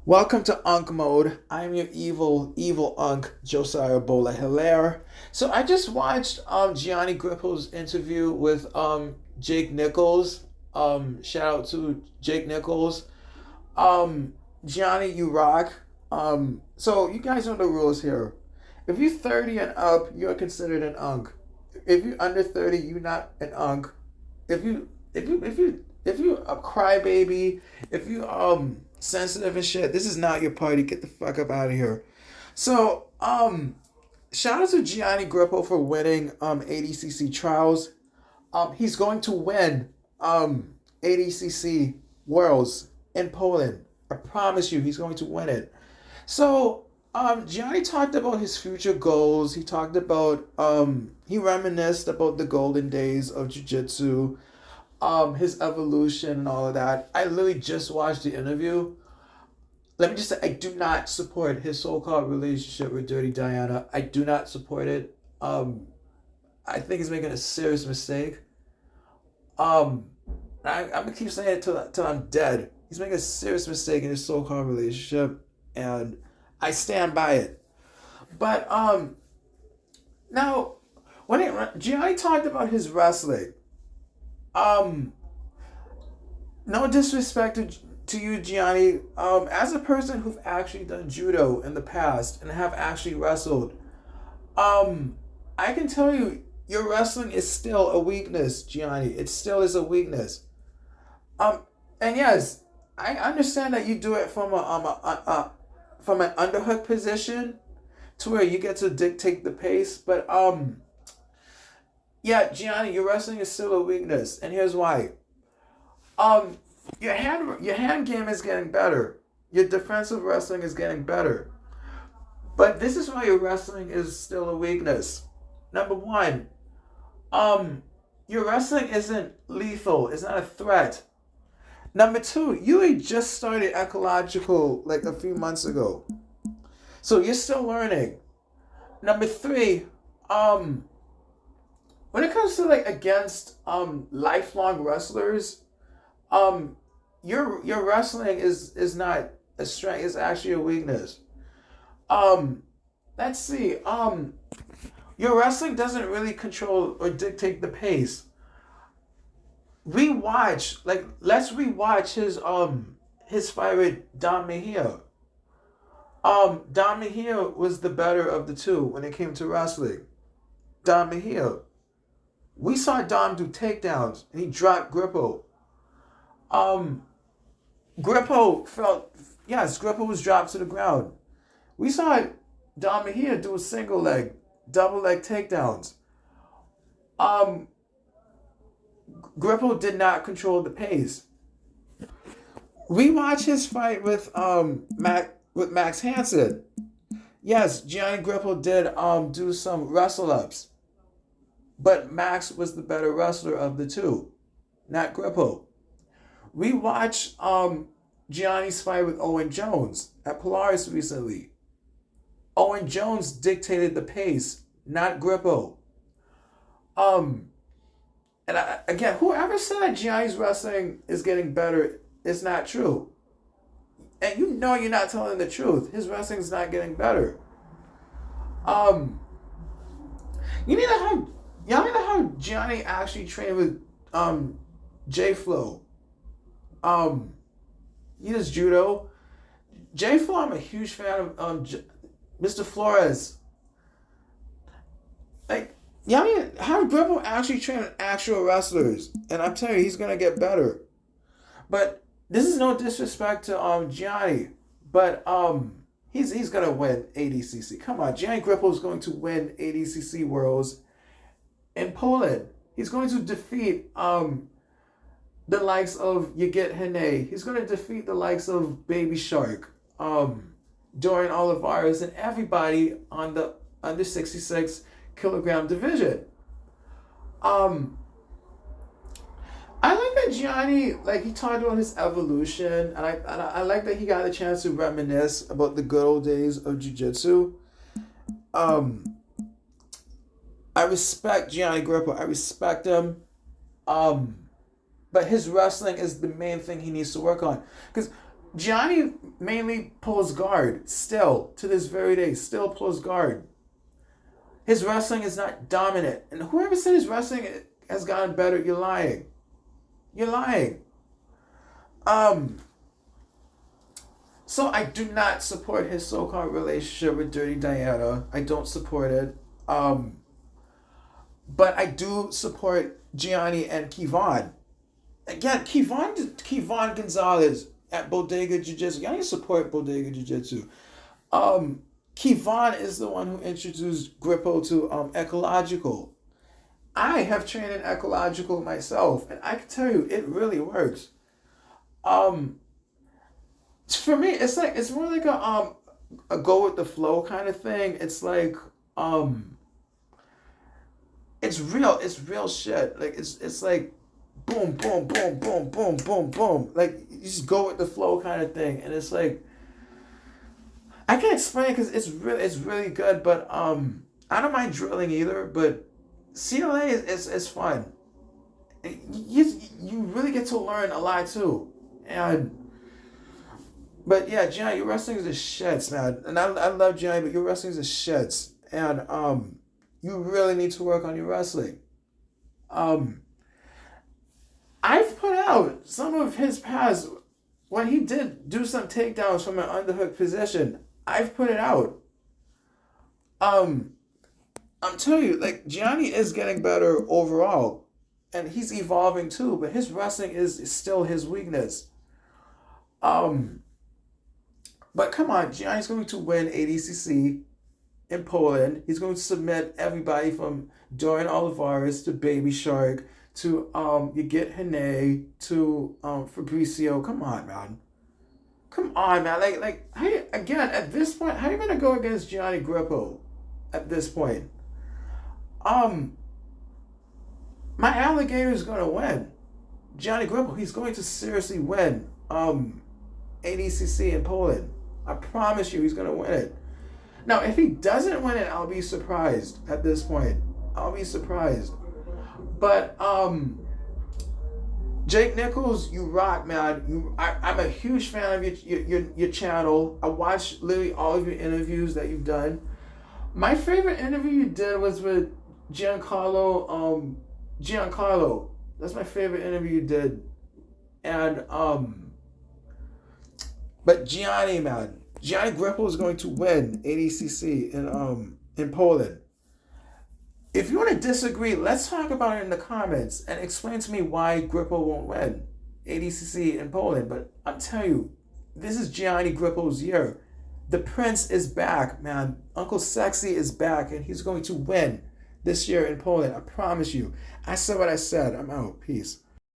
Welcome to Unk Mode. I'm your evil Unk, Josiah Bola Hilaire. So I just watched Gianni Grippo's interview with Jake Nichols. Shout out to Jake Nichols. Um Gianni, you rock. So you guys know the rules here. If you're 30 and up, you're considered an Unk. If you're under 30, you're not an Unk. If you a crybaby, if you sensitive and shit, this is not your party. Get the fuck up out of here. So shout out to Gianni Grippo for winning ADCC trials. He's going to win ADCC Worlds in Poland. I promise you, he's going to win it. So Gianni talked about his future goals. He talked about he reminisced about the golden days of jiu-jitsu, his evolution and all of that. I literally just watched the interview. Let me just say, I do not support his so-called relationship with Dirty Diana. I do not support it. I think he's making a serious mistake. Um, I'm gonna keep saying it till I'm dead. He's making a serious mistake in his so-called relationship, and I stand by it. But now when Gianni talked about his wrestling, um, no disrespect to you, Gianni. As a person who've actually done judo in the past and have actually wrestled, I can tell you your wrestling is still a weakness, Gianni. It still is a weakness. Um, and yes, I understand that you do it from an underhook position to where you get to dictate the pace, but yeah, Gianni, your wrestling is still a weakness, and here's why. Um, your hand game is getting better. Your defensive wrestling is getting better. But this is why your wrestling is still a weakness. Number one, um, your wrestling isn't lethal. It's not a threat. Number two, you had just started ecological like a few months ago, so you're still learning. Number three, um, when it comes to like against lifelong wrestlers, um your wrestling is not a strength, it's actually a weakness. um let's see, your wrestling doesn't really control or dictate the pace. Let's rewatch his fight with Don Mejia. Don Mejia was the better of the two when it came to wrestling. Don Mejia, we saw Dom do takedowns and he dropped Grippo. um Grippo felt, yes, Grippo was dropped to the ground. We saw Dom Mejia do a single leg, double leg takedowns. Um, Grippo did not control the pace. We watched his fight with Max Hansen. Yes, Gianni Grippo did do some wrestle ups, but Max was the better wrestler of the two, not Grippo. We watched Gianni's fight with Owen Jones at Polaris recently. Owen Jones dictated the pace, not Grippo. Um, again, whoever said that Gianni's wrestling is getting better is not true. And you know you're not telling the truth. His wrestling's not getting better. Um, you need to have y'all need to have Gianni actually train with J Flow. Um, he does judo. J Flow, I'm a huge fan of Mr. Flores. Like, y'all need to have Grippo actually train with actual wrestlers, and I'm telling you, he's gonna get better. But this is no disrespect to Gianni, but he's gonna win ADCC. Come on, Gianni Grippo is going to win ADCC Worlds in Poland. He's going to defeat the likes of Yigit Hene. He's going to defeat the likes of Baby Shark, Dorian Olivares, and everybody on the under 66 kilogram division. Um, I like that Gianni, like he talked about his evolution, and I like that he got a chance to reminisce about the good old days of jiu-jitsu. Um, I respect Gianni Grippo. I respect him. Um, but his wrestling is the main thing he needs to work on. Because Gianni mainly pulls guard, still, to this very day, still pulls guard. His wrestling is not dominant. And whoever said his wrestling has gotten better, you're lying. You're lying. Um, so I do not support his so-called relationship with Dirty Diana. I don't support it. Um, but I do support Gianni and Kevon. Again, Kevon Gonzalez at Bodega Jiu-Jitsu. Y'all need to support Bodega Jiu-Jitsu. Um, Kevon is the one who introduced Grippo to ecological. I have trained in ecological myself, and I can tell you it really works. Um, for me, it's more like a go with the flow kind of thing. It's like um it's real shit. Like it's like boom, boom, boom, boom, boom, boom, boom. Like you just go with the flow kind of thing, and it's like I can't explain it because it's really good. But I don't mind drilling either. But CLA is fun. You really get to learn a lot too, and but yeah, Gianni, your wrestling is the shits, man. And I love Gianni, but your wrestling is the shits, and you really need to work on your wrestling. Um, I've put out some of his past when he did do some takedowns from an underhook position. I've put it out. Um, I'm telling you, like Gianni is getting better overall, and he's evolving too. But his wrestling is still his weakness. Um, but come on, Gianni's going to win ADCC in Poland. He's going to submit everybody from Dorian Olivares to Baby Shark to you get Hene to Fabricio. Come on, man. Come on, man. How you, again at this point, how are you gonna go against Gianni Grippo at this point? Um, my alligator is gonna win. Gianni Grippo, he's going to seriously win ADCC in Poland. I promise you, he's gonna win it. Now, if he doesn't win it, I'll be surprised at this point. I'll be surprised. But Jake Nichols, you rock, man. I'm a huge fan of your channel. I watch literally all of your interviews that you've done. My favorite interview you did was with Giancarlo. Giancarlo. That's my favorite interview you did. And but Gianni, man, Gianni Grippo is going to win ADCC in Poland. If you want to disagree, let's talk about it in the comments and explain to me why Grippo won't win ADCC in Poland. But I'm telling you, this is Gianni Grippo's year. The Prince is back, man. Uncle Sexy is back, and he's going to win this year in Poland. I promise you. I said what I said. I'm out. Peace.